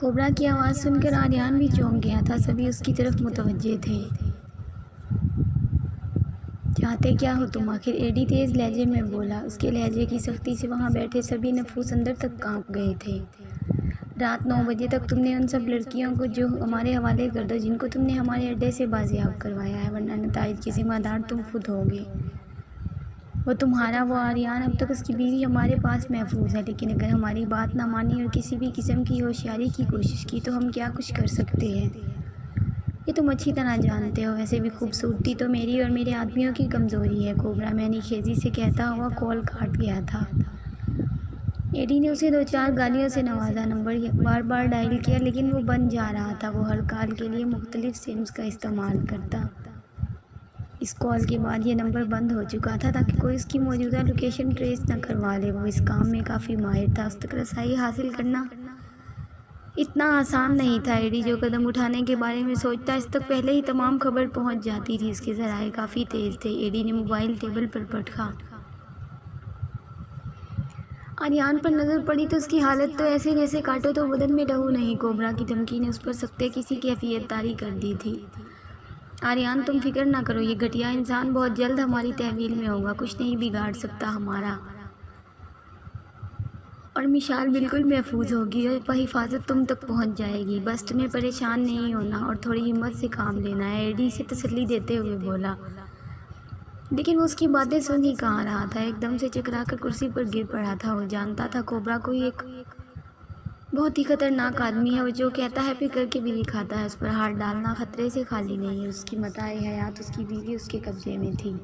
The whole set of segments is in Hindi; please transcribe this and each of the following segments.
कोबरा की आवाज़ सुनकर आर्यन भी चौंक गया था। सभी उसकी तरफ मुतवज्जे थे। चाहते क्या हो तुम? आखिर एडी तेज़ लहजे में बोला। उसके लहजे की सख्ती से वहाँ बैठे सभी नफूस अंदर तक कांप गए थे। रात 9 बजे तक तुमने उन सब लड़कियों को जो हमारे हवाले कर दो, जिनको तुमने हमारे अड्डे से बाजियाब करवाया है, वरना नताइज की जिम्मेदार तुम खुद होगे। वो तुम्हारा वो आर्यन, अब तक उसकी बीवी हमारे पास महफूज है, लेकिन अगर हमारी बात ना मानी और किसी भी किस्म की होशियारी की कोशिश की तो हम क्या कुछ कर सकते हैं, ये तुम अच्छी तरह जानते हो। वैसे भी खूबसूरती तो मेरी और मेरे आदमियों की कमज़ोरी है। कोबरा मैनी खेजी से कहता हुआ कॉल काट गया था। एडी ने उसे 2-4 गालियों से नवाजा। नंबर बार बार डायल किया लेकिन वो बंद जा रहा था। वो हर कॉल के लिए मुख्तलिफ सिम्स का इस्तेमाल करता। इस कॉल के बाद ये नंबर बंद हो चुका था ताकि कोई उसकी मौजूदा लोकेशन ट्रेस न करवा ले। वो इस काम में काफ़ी माहिर था। उस तक रसाई हासिल करना इतना आसान नहीं था। एडी जो कदम उठाने के बारे में सोचता, इस तक पहले ही तमाम खबर पहुंच जाती थी। इसके ज़राए काफ़ी तेज़ थे। एडी ने मोबाइल टेबल पर पटका। आर्यन पर नज़र पड़ी तो उसकी हालत तो ऐसे जैसे काटो तो बदन में लहू नहीं। कोबरा की धमकी ने उस पर सख्ते किसी कैफियत तारी कर दी थी। आर्यन तुम फिक्र ना करो, ये घटिया इंसान बहुत जल्द हमारी तहवील में होगा, कुछ नहीं बिगाड़ सकता हमारा। और मिशाल बिल्कुल महफूज होगी और बहिफाजत तुम तक पहुंच जाएगी। बस तुम्हें परेशान नहीं होना और थोड़ी हिम्मत से काम लेना है, एडी से तसल्ली देते हुए बोला। लेकिन वो उसकी बातें सुन ही कहाँ रहा था। एकदम से चकरा कर कुर्सी पर गिर पड़ा था। वो जानता था कोबरा कोई एक बहुत ही खतरनाक आदमी है। वो जो कहता है फिर करके भी दिखाता है। उस पर हाथ डालना खतरे से खाली नहीं है। उसकी मताए हयात, उसकी बीवी उसके कब्जे में थी।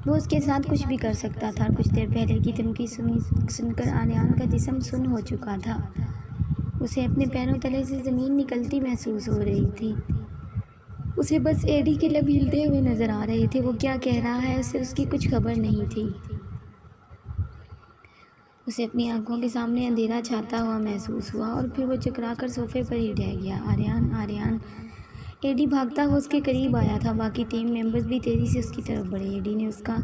वो उसके साथ कुछ भी कर सकता था। कुछ देर पहले की धमकी सुनकर आर्यन का जिस्म सुन्न हो चुका था। उसे अपने पैरों तले से ज़मीन निकलती महसूस हो रही थी। उसे बस एडी के लब हिलते हुए नज़र आ रहे थे। वो क्या कह रहा है उसे उसकी कुछ खबर नहीं थी। उसे अपनी आंखों के सामने अंधेरा छाता हुआ महसूस हुआ और फिर वो चकरा कर सोफे पर ही रह गया। आर्यन आर्यन। एडी भागता हुआ उसके करीब आया था। बाकी टीम मेंबर्स भी तेज़ी से उसकी तरफ बढ़े। एडी ने उसका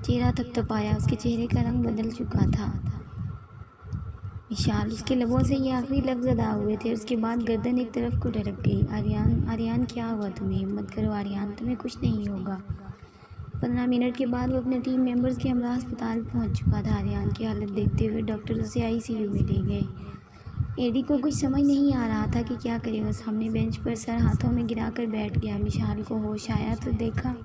चेहरा थपथपाया। उसके चेहरे का रंग बदल चुका था। मिशाल। उसके लबों से ये आखिरी लफ्ज़ अदा हुए थे। उसके बाद गर्दन एक तरफ को ढरक गई। आर्यन आर्यन क्या हुआ तुम्हें? हिम्मत करो आर्यन, तुम्हें कुछ नहीं होगा। 15 मिनट के बाद वो अपने टीम मेंबर्स के हमरा अस्पताल पहुंच चुका था। आर्यन की हालत देखते हुए डॉक्टर उसे आईसीयू में ले गए। एडी को कुछ समझ नहीं आ रहा था कि क्या करे। वो सामने बेंच पर सर हाथों में गिराकर बैठ गया। मिशाल को होश आया तो देखा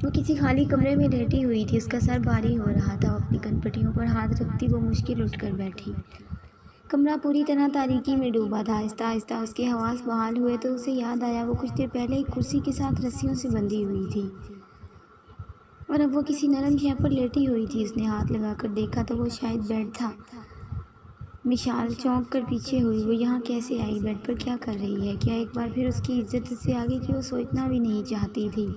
वो किसी खाली कमरे में लेटी हुई थी। उसका सर भारी हो रहा था। वो अपनी कनपटियों पर हाथ रखती वो मुश्किल उठकर बैठी। कमरा पूरी तरह तारीकी में डूबा था। आहिस्ता आहिस्ता उसके हवास बहाल हुए तो उसे याद आया वो कुछ देर पहले एक कुर्सी के साथ रस्सियों से बंधी हुई थी और अब वो किसी नरम शय पर लेटी हुई थी। उसने हाथ लगाकर देखा तो वो शायद बेड था। मिशाल चौंक कर पीछे हुई। वो यहाँ कैसे आई? बेड पर क्या कर रही है? क्या एक बार फिर उसकी इज्जत उससे आगे की वो सोचना भी नहीं चाहती थी।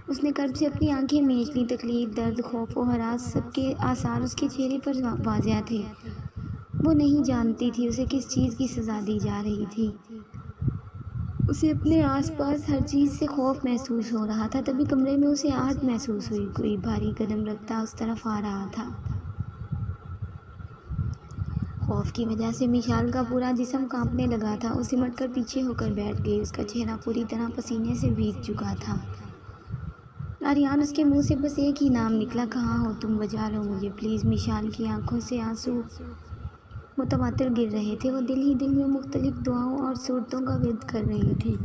उसने कर्ब से अपनी आंखें मींच ली। तकलीफ, दर्द, खौफ और हरास सबके आसार उसके चेहरे पर वाज़िह थे। वो नहीं जानती थी उसे किस चीज़ की सज़ा दी जा रही थी। उसे अपने आसपास हर चीज़ से खौफ महसूस हो रहा था। तभी कमरे में उसे आहट महसूस हुई। कोई भारी कदम रखता उस तरफ आ रहा था। खौफ की वजह से मिशाल का पूरा जिस्म कांपने लगा था। वो सिमट कर पीछे होकर बैठ गई। उसका चेहरा पूरी तरह पसीने से भीग चुका था। आर्यन। उसके मुंह से बस एक ही नाम निकला, कहाँ हो तुम? बचा लो मुझे प्लीज़। मिशाल की आंखों से आंसू मुतवातिर गिर रहे थे। वो दिल ही दिल में मुख्तलिफ दुआओं और सूरतों का विर्द कर रही थी।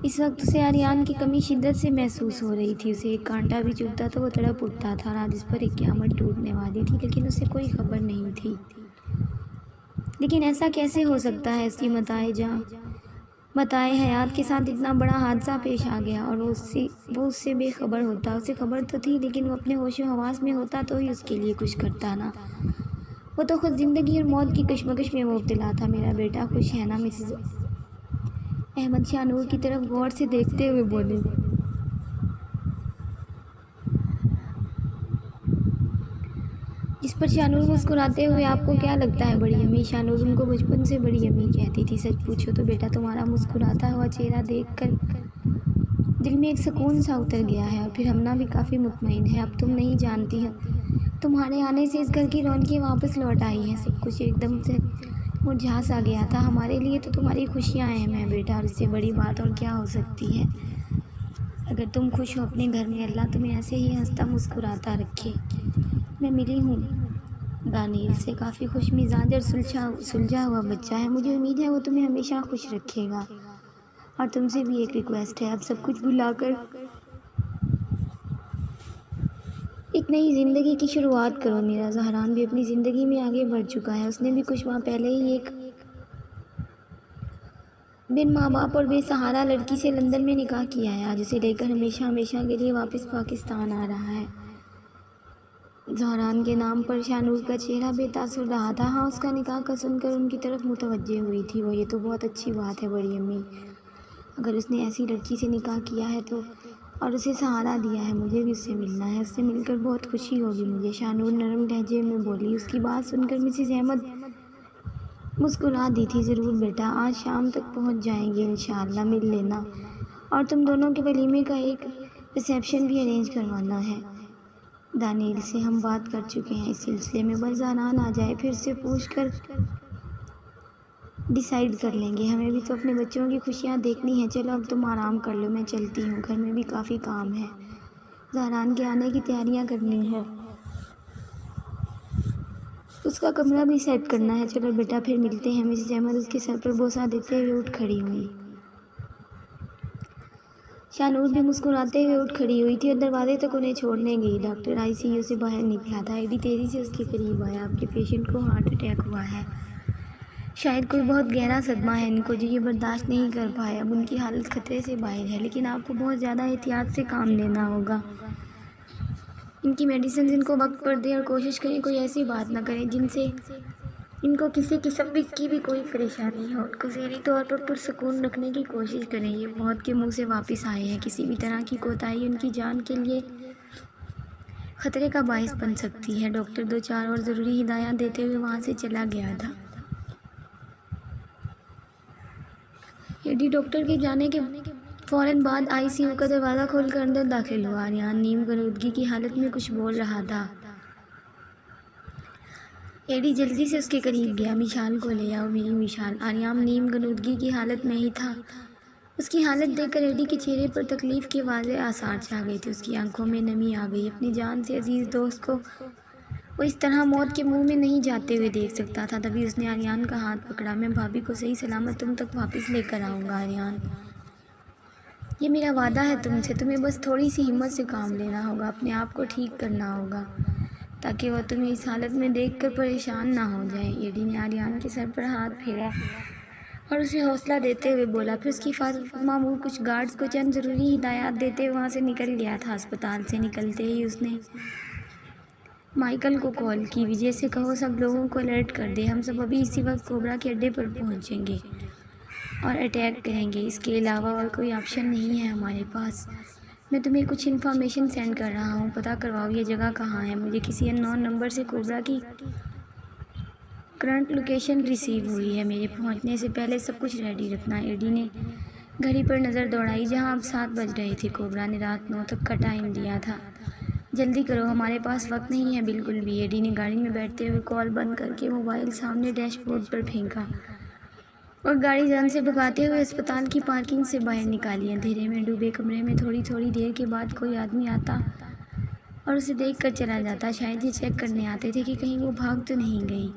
इस वक्त उसे आर्यन की कमी शिद्दत से महसूस हो रही थी। उसे एक कांटा भी चुभता तो वो तड़प उठता था। रात इस पर एक क़यामत टूटने वाली थी, लेकिन उसे कोई खबर नहीं थी। लेकिन ऐसा कैसे हो सकता है? उसकी मताए हयात के साथ इतना बड़ा हादसा पेश आ गया और वो उससे बेखबर होता। उसे खबर तो थी, लेकिन वो अपने होशो हवास में होता तो ही उसके लिए कुछ करता ना। वो तो खुद ज़िंदगी और मौत की कशमकश में मुब्तला था। मेरा बेटा खुश है ना? मिसेस अहमद शाहनूर की तरफ गौर से देखते हुए बोले। जिस पर शाहनूर मुस्कुराते हुए, आपको क्या लगता है बड़ी अम्मी? शाहनूर उनको बचपन से बड़ी अम्मी कहती थी। सच पूछो तो बेटा, तुम्हारा मुस्कुराता हुआ चेहरा देखकर दिल में एक सुकून सा उतर गया है और फिर हमना भी काफ़ी मुतमईन है। अब तुम नहीं जानती हो, तुम्हारे आने से इस घर की रौनकें वापस लौट आई हैं। सब कुछ एकदम से मुरझा सा गया था। हमारे लिए तो तुम्हारी खुशियाँ अहम हैं बेटा, और इससे बड़ी बात और क्या हो सकती है। अगर तुम खुश हो अपने घर में, अल्लाह तुम्हें ऐसे ही हंसता मुस्कुराता रखे। मैं मिली हूँ दानियल से, काफ़ी खुश मिजाज और सुलझा हुआ बच्चा है। मुझे उम्मीद है वो तुम्हें हमेशा खुश रखेगा। और तुमसे भी एक रिक्वेस्ट है, अब सब कुछ भुलाकर एक नई ज़िंदगी की शुरुआत करो। मेरा ज़हरान भी अपनी ज़िंदगी में आगे बढ़ चुका है। उसने भी कुछ माह पहले ही एक बिन माँ बाप और बेसहारा लड़की से लंदन में निकाह किया है। आज उसे लेकर हमेशा हमेशा के लिए वापस पाकिस्तान आ रहा है। ज़हरान के नाम पर शानूर का चेहरा बेतासुर रहा था। हाँ, उसका निकाह का सुनकर उनकी तरफ मुतवज्जे हुई थी वो। ये तो बहुत अच्छी बात है बड़ी अम्मी, अगर उसने ऐसी लड़की से निकाह किया है तो, और उसे सहारा दिया है। मुझे भी उससे मिलना है, उससे मिलकर बहुत खुशी होगी मुझे, शानूर नरम लहजे में बोली। उसकी बात सुनकर मिसेस अहमद मुस्कुरा दी थी। ज़रूर बेटा, आज शाम तक पहुंच जाएंगे इंशाअल्लाह, मिल लेना। और तुम दोनों के वलीमे का एक रिसेप्शन भी अरेंज करवाना है। दानियल से हम बात कर चुके हैं इस सिलसिले में, बस ज़हरान आ जाए फिर से पूछ कर डिसाइड कर लेंगे। हमें भी तो अपने बच्चों की खुशियाँ देखनी है। चलो अब तुम आराम कर लो, मैं चलती हूँ, घर में भी काफ़ी काम है, ज़हरान के आने की तैयारियाँ करनी है, उसका कमरा भी सेट करना है। चलो बेटा फिर मिलते हैं। मिसेस अहमद उसके सर पर बोसा देते हुए उठ खड़ी हुई। शानूर भी मुस्कुराते हुए उठ खड़ी हुई थी और दरवाजे तक उन्हें छोड़ने गई। डॉक्टर आईसीयू से बाहर निकला था। एडी तेज़ी से उसके करीब आया। आपके पेशेंट को हार्ट अटैक हुआ है, शायद कोई बहुत गहरा सदमा है इनको जो ये बर्दाश्त नहीं कर पाए। अब उनकी हालत खतरे से बाहर है, लेकिन आपको बहुत ज़्यादा एहतियात से काम लेना होगा। इनकी मेडिसिन इनको वक्त पर दें और कोशिश करें कोई ऐसी बात ना करें जिनसे इनको किसी किस्म की भी कोई परेशानी हो। उनको ज़हनी तौर पर पुरसुकून रखने की कोशिश करें। ये मौत के मुंह से वापस आए हैं, किसी भी तरह की कोताही उनकी जान के लिए खतरे का बायस बन सकती है। डॉक्टर 2-4 और ज़रूरी हिदायत देते हुए वहाँ से चला गया था। एडी डॉक्टर के जाने के फ़ौरन बाद आईसीयू का दरवाज़ा खोलकर अंदर दाखिल हुआ। आर्यान नीम गलूदगी की हालत में कुछ बोल रहा था। एडी जल्दी से उसके करीब गया। मिशाल को ले आओ, मेरी मिशाल। आर्यान नीम गलूदगी की हालत में ही था। उसकी हालत देखकर एडी के चेहरे पर तकलीफ़ के वाज़ेह आसार छा गए थे। उसकी आंखों में नमी आ गई। अपनी जान से अजीज़ दोस्त को वो इस तरह मौत के मुंह में नहीं जाते हुए देख सकता था। तभी उसने आर्यान का हाथ पकड़ा। मैं भाभी को सही सलामत तुम तक वापस लेकर आऊँगा आर्यान, ये मेरा वादा है तुमसे। तुम्हें बस थोड़ी सी हिम्मत से काम लेना होगा, अपने आप को ठीक करना होगा ताकि वह तुम्हें इस हालत में देखकर परेशान ना हो जाए। एडी ने आर्यान के सर पर हाथ फेरा और उसे हौसला देते हुए बोला। फिर उसकी मामूल कुछ गार्ड्स को चंद ज़रूरी हिदायत देते हुए वहाँ से निकल गया था। अस्पताल से निकलते ही उसने माइकल को कॉल की। विजय से कहो सब लोगों को अलर्ट कर दे, हम सब अभी इसी वक्त कोबरा के अड्डे पर पहुँचेंगे और अटैक करेंगे। इसके अलावा और कोई ऑप्शन नहीं है हमारे पास। मैं तुम्हें कुछ इन्फॉर्मेशन सेंड कर रहा हूँ, पता करवाओ ये जगह कहाँ है। मुझे किसी अननोन नंबर से कोबरा की करंट लोकेशन रिसीव हुई है। मेरे पहुँचने से पहले सब कुछ रेडी रखना। एडी ने घड़ी पर नज़र दौड़ाई जहाँ अब 7 बज रहे थे। कोबरा ने रात 9 तक का टाइम दिया था। जल्दी करो, हमारे पास वक्त नहीं है बिल्कुल भी। एडी ने गाड़ी में बैठते हुए कॉल बंद करके मोबाइल सामने डैशबोर्ड पर फेंका और गाड़ी जान से भगाते हुए अस्पताल की पार्किंग से बाहर निकाली। अंधेरे में डूबे कमरे में थोड़ी थोड़ी देर के बाद कोई आदमी आता और उसे देख कर चला जाता। शायद ये चेक करने आते थे कि कहीं वो भाग तो नहीं गई।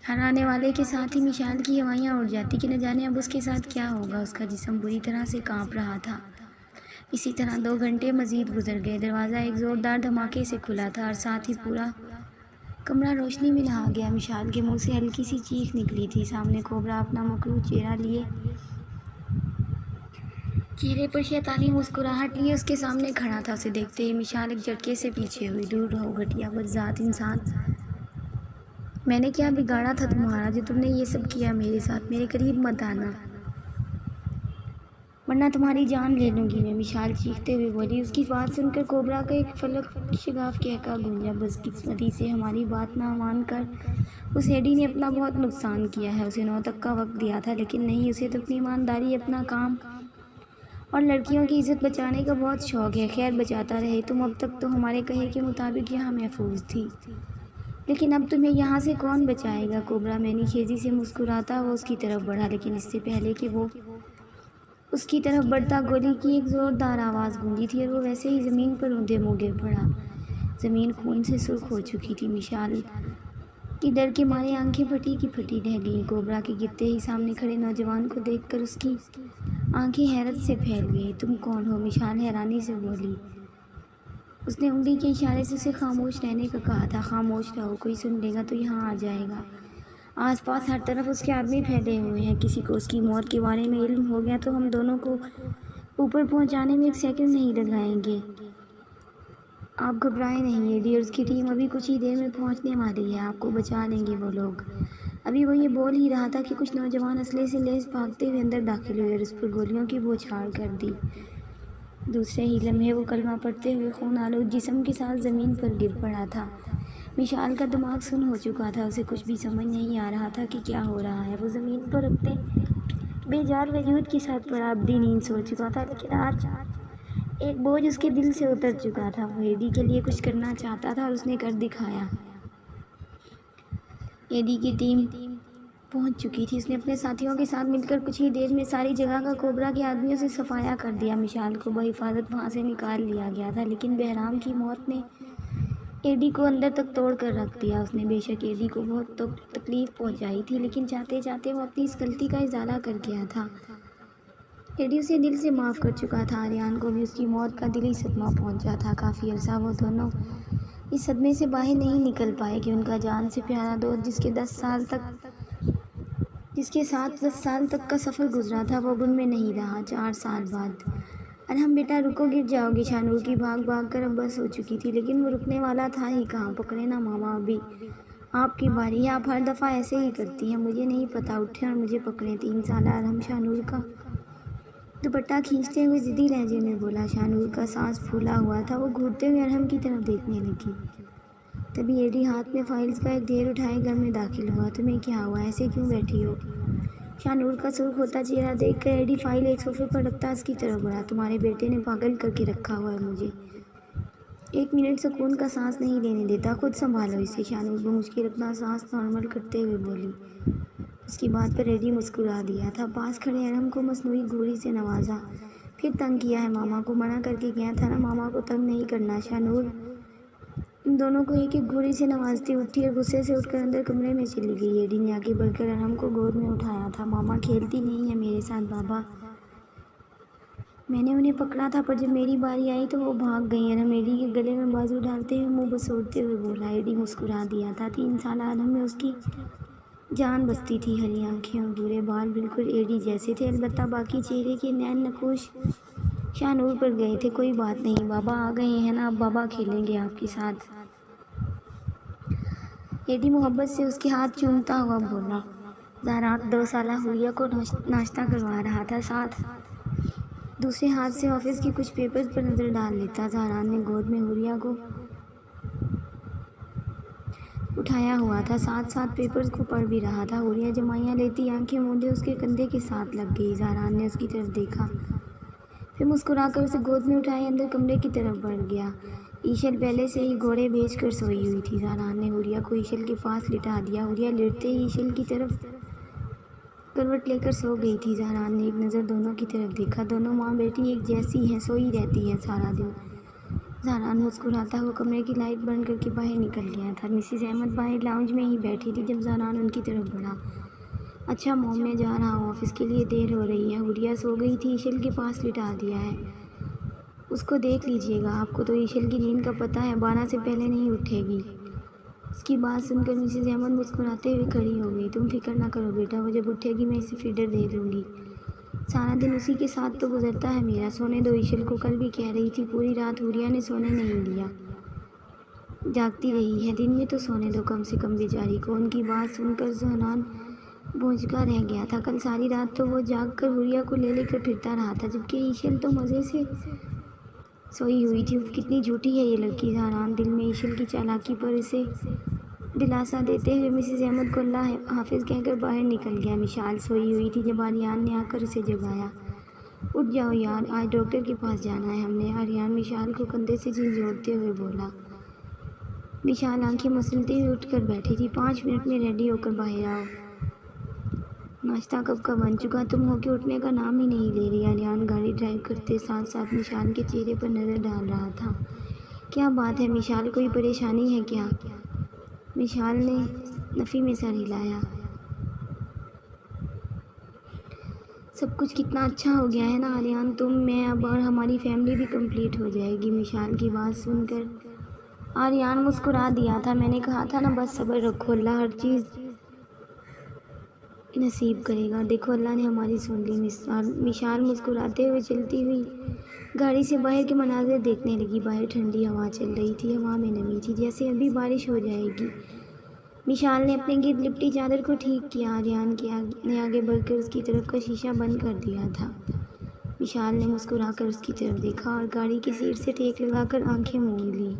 हर आने वाले के साथ ही मिशाल की हवाइयाँ उड़ जाती कि न जाने अब उसके साथ क्या होगा। उसका जिस्म बुरी तरह से काँप रहा था। इसी तरह 2 घंटे मज़ीद गुजर गए। दरवाज़ा एक ज़ोरदार धमाके से खुला था और साथ ही पूरा कमरा रोशनी में नहा गया। मिशाल के मुंह से हल्की सी चीख निकली थी। सामने कोबरा अपना मकरूह चेहरा लिए, चेहरे पर शैतानी मुस्कुराहट लिए उसके सामने खड़ा था। उसे देखते ही मिशाल एक झटके से पीछे हुई। दूर रहो घटिया बदजात इंसान, मैंने क्या बिगाड़ा था तुम्हारा जो तुमने ये सब किया मेरे साथ। मेरे करीब मत आना वरना तुम्हारी जान ले लूँगी मैं, मिशाल चीखते हुए बोली। उसकी बात सुनकर कोबरा का एक फलक शगाफ कहका गूंजा। बदकिस्मती से हमारी बात ना मानकर उस एडी ने अपना बहुत नुकसान किया है। उसे 9 तक का वक्त दिया था, लेकिन नहीं, उसे तो अपनी ईमानदारी, अपना काम और लड़कियों की इज्जत बचाने का बहुत शौक है। खैर बचाता रहे, तुम अब तक तो हमारे कहे के मुताबिक यहाँ महफूज थी, लेकिन अब तुम्हें यहाँ से कौन बचाएगा। कोबरा मैनीखेजी से मुस्कुराता वो उसकी तरफ बढ़ा, लेकिन इससे पहले कि वो उसकी तरफ बढ़ता गोली की एक ज़ोरदार आवाज़ गूंजी थी और वो वैसे ही ज़मीन पर ऊंधे मुँह गिर पड़ा। ज़मीन खून से सुर्ख हो चुकी थी। मिशाल की डर के मारे आंखें फटी की फटी रह गईं। कोबरा के गिरते ही सामने खड़े नौजवान को देखकर उसकी आंखें हैरत से फैल गई। तुम कौन हो? मिशाल हैरानी से बोली। उसने उंगली के इशारे से उसे खामोश रहने का कहा था। खामोश रहो, कोई सुन लेगा तो यहाँ आ जाएगा। आसपास हर तरफ उसके आदमी फैले हुए हैं। किसी को उसकी मौत के बारे में इल्म हो गया तो हम दोनों को ऊपर पहुंचाने में एक सेकंड नहीं लगाएंगे। आप घबराएं नहीं, एडियर्स की टीम अभी कुछ ही देर में पहुंचने वाली है। आपको बचा लेंगे वो लोग। अभी वो ये बोल ही रहा था कि कुछ नौजवान असले से लैस भागते हुए अंदर दाखिल हुए और उस पर गोलियों की बौछार कर दी। दूसरे ही लम्हे वो कलमा पढ़ते हुए खून आलूद जिस्म के साथ ज़मीन पर गिर पड़ा था। मिशाल का दिमाग सुन्न हो चुका था। उसे कुछ भी समझ नहीं आ रहा था कि क्या हो रहा है। वो ज़मीन पर अपने बेजार वजूद के साथ पड़ा अब्दी नींद सो चुका था, लेकिन आज एक बोझ उसके दिल से उतर चुका था। वो एडी के लिए कुछ करना चाहता था और उसने कर दिखाया। एडी की टीम पहुंच चुकी थी। उसने अपने साथियों के साथ मिलकर कुछ ही देर में सारी जगह का कोबरा के आदमियों से सफाया कर दिया। मिशाल को बहिफाजत वहाँ से निकाल लिया गया था, लेकिन बहराम की मौत ने एडी को अंदर तक तोड़ कर रख दिया। उसने बेशक एडी को बहुत तकलीफ़ पहुंचाई थी, लेकिन चाहते चाहते वो अपनी इस गलती का इजाला कर गया था। एडी उसे दिल से माफ़ कर चुका था। आर्यान को भी उसकी मौत का दिली सदमा पहुंचा था। काफ़ी अर्सा वो दोनों इस सदमे से बाहर नहीं निकल पाए कि उनका जान से प्यारा दोस्त जिसके साथ 10 साल तक का सफ़र गुजरा था, वो उनमें नहीं रहा। 4 साल बाद। अरहम बेटा रुको, गिर जाओगे। शानूर की भाग भाग कर अब बस हो चुकी थी, लेकिन वो रुकने वाला था ही कहाँ। पकड़े ना मामा, अभी आपकी बारी है। आप हर दफ़ा ऐसे ही करती हैं। मुझे नहीं पता, उठे और मुझे पकड़े। 3 साल अरहम शानूर का दुपट्टा खींचते हुए ज़िद्दी लहजे में बोला। शानूर का सांस फूला हुआ था। वो घूरते हुए अरहम की तरफ देखने लगी। तभी एडी हाथ में फाइल्स का एक ढेर उठाए घर में दाखिल हुआ। तुम्हें क्या हुआ? ऐसे क्यों बैठी हो? शानूर का सुर्ख होता चेहरा देखकर एडी फाइल एक सोफे पर रखता उसकी तरफ बढ़ा। तुम्हारे बेटे ने पागल करके रखा हुआ है मुझे। 1 मिनट सुकून का सांस नहीं लेने देता। खुद संभालो इसे। शानूर मुश्किल अपना सांस नॉर्मल करते हुए बोली। उसकी बात पर एडी मुस्कुरा दिया था। पास खड़े अरहम को मसनूई घूरी से नवाजा। फिर तंग किया है? मामा को मना करके गया था ना, मामा को तंग नहीं करना। शानूर इन दोनों को एक एक घूरी से नवाजती उठी और गुस्से से उठकर अंदर कमरे में चली गई। एडी ने आगे बढ़कर अरहम को गोद में उठाया था। मामा खेलती नहीं है मेरे साथ बाबा। मैंने उन्हें पकड़ा था, पर जब मेरी बारी आई तो वो भाग गई। अरहम एडी के गले में बाजू डालते हुए मुंह बसोड़ते हुए बोला। एडी मुस्कुरा दिया था। 3 साल अरहम में उसकी जान बसती थी। हरी आंखें और भूरे बाल बिल्कुल एडी जैसे थे, अलबत्ता बाकी चेहरे के नैन नकुश शानूर पर गए थे। कोई बात नहीं, बाबा आ गए हैं ना, अब बाबा खेलेंगे आपके साथ। एडी मोहब्बत से उसके हाथ चूमता हुआ बोला। ज़हरान 2 साला हुरिया को नाश्ता करवा रहा था, साथ दूसरे हाथ से ऑफिस के कुछ पेपर्स पर नज़र डाल लेता। ज़हरान ने गोद में हुरिया को उठाया हुआ था, साथ साथ पेपर्स को पढ़ भी रहा था। हुरिया जमाइयाँ लेती आंखें मूंदे उसके कंधे के साथ लग गई। ज़हरान ने उसकी तरफ देखा, फिर मुस्कुराकर उसे गोद में उठाए अंदर कमरे की तरफ बढ़ गया। ईशल पहले से ही घोड़े बेच कर सोई हुई थी। ज़हरान ने हुरिया को ईशल के पास लिटा दिया। हुरिया लेटते ही ईशल की तरफ करवट लेकर सो गई थी। ज़हरान ने एक नज़र दोनों की तरफ देखा। दोनों माँ बेटी एक जैसी हैं, सोई रहती हैं सारा दिन। ज़हरान मुस्कुराता हुआ कमरे की लाइट बंद करके बाहर निकल गया था। मिसिस अहमद बाहर लाउंज में ही बैठी थी जब ज़हरान उनकी तरफ बढ़ा। अच्छा मॉम, मैं जा रहा हूँ, ऑफिस के लिए देर हो रही है। हुरिया सो गई थी, ईशल के पास लिटा दिया है, उसको देख लीजिएगा। आपको तो ईशल की नींद का पता है, 12 से पहले नहीं उठेगी। उसकी बात सुनकर मिसेस अहमद मुस्कुराते हुए खड़ी हो गई। तुम फिक्र ना करो बेटा, वो जब उठेगी मैं इसे फीडर दे दूँगी। सारा दिन उसी के साथ तो गुजरता है मेरा। सोने दो ईशल को। कल भी कह रही थी पूरी रात हुरिया ने सोने नहीं दिया, जागती रही है। दिन में तो सोने दो कम से कम बेचारी को। उनकी बात सुनकर ज़हरान भौंचका रह गया था। कल सारी रात तो वो जाग कर हुरिया को ले लेकर फिरता रहा था, जबकि ईशल तो मज़े से सोई हुई थी। कितनी झूठी है ये लड़की। ज़हरान दिल में ईशल की चालाकी पर इसे दिलासा देते हुए मिसेस अहमद को अल्लाह हाफिज़ कहकर बाहर निकल गया। मिशाल सोई हुई थी जब आर्यान ने आकर उसे जगाया। उठ जाओ यार, आज डॉक्टर के पास जाना है हमने, आर्यन विशाल को कंधे से झिंझोड़ते हुए बोला। विशाल आंखें मसलते हुए उठकर बैठी थी। 5 मिनट में रेडी होकर बाहर आओ। नाश्ता कब का बन चुका, तुम होके उठने का नाम ही नहीं ले रही। आर्यन गाड़ी ड्राइव करते साथ साथ विशाल के चेहरे पर नज़र डाल रहा था। क्या बात है विशाल, कोई परेशानी है क्या? विशाल ने नफ़ी में सर हिलाया। सब कुछ कितना अच्छा हो गया है ना आर्यन, तुम, मैं अब और हमारी फैमिली भी कंप्लीट हो जाएगी। विशाल की बात सुनकर आर्यन मुस्कुरा दिया था। मैंने कहा था ना, बस सब्र रखो, अल्लाह हर चीज़ नसीब करेगा। देखो अल्लाह ने हमारी सुन ली। विशाल मुस्कुराते हुए चलती हुई गाड़ी से बाहर के मनाज़िर देखने लगी। बाहर ठंडी हवा चल रही थी, हवा में नमी थी, जैसे अभी बारिश हो जाएगी। विशाल ने अपने गिर्द लिपटी चादर को ठीक किया। आर्यन ने आगे बढ़कर उसकी तरफ का शीशा बंद कर दिया था। विशाल ने मुस्कुराकर उसकी तरफ देखा और गाड़ी की सीट से टेक लगाकर आंखें मूंद ली।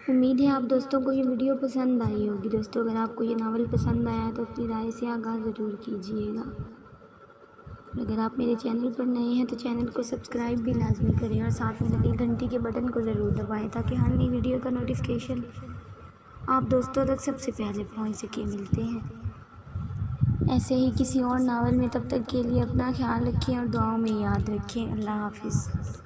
उम्मीद है आप दोस्तों को ये वीडियो पसंद आई होगी। दोस्तों अगर आपको ये नावल पसंद आया तो अपनी राय से आगाह ज़रूर कीजिएगा। और अगर आप मेरे चैनल पर नए हैं तो चैनल को सब्सक्राइब भी लाजमी करें और साथ में लगे घंटी के बटन को ज़रूर दबाएं ताकि हर नई वीडियो का नोटिफिकेशन आप दोस्तों तक सबसे पहले पहुंच सके। मिलते हैं ऐसे ही किसी और नावल में, तब तक के लिए अपना ख्याल रखें और दुआओं में याद रखें। अल्लाह हाफिज़।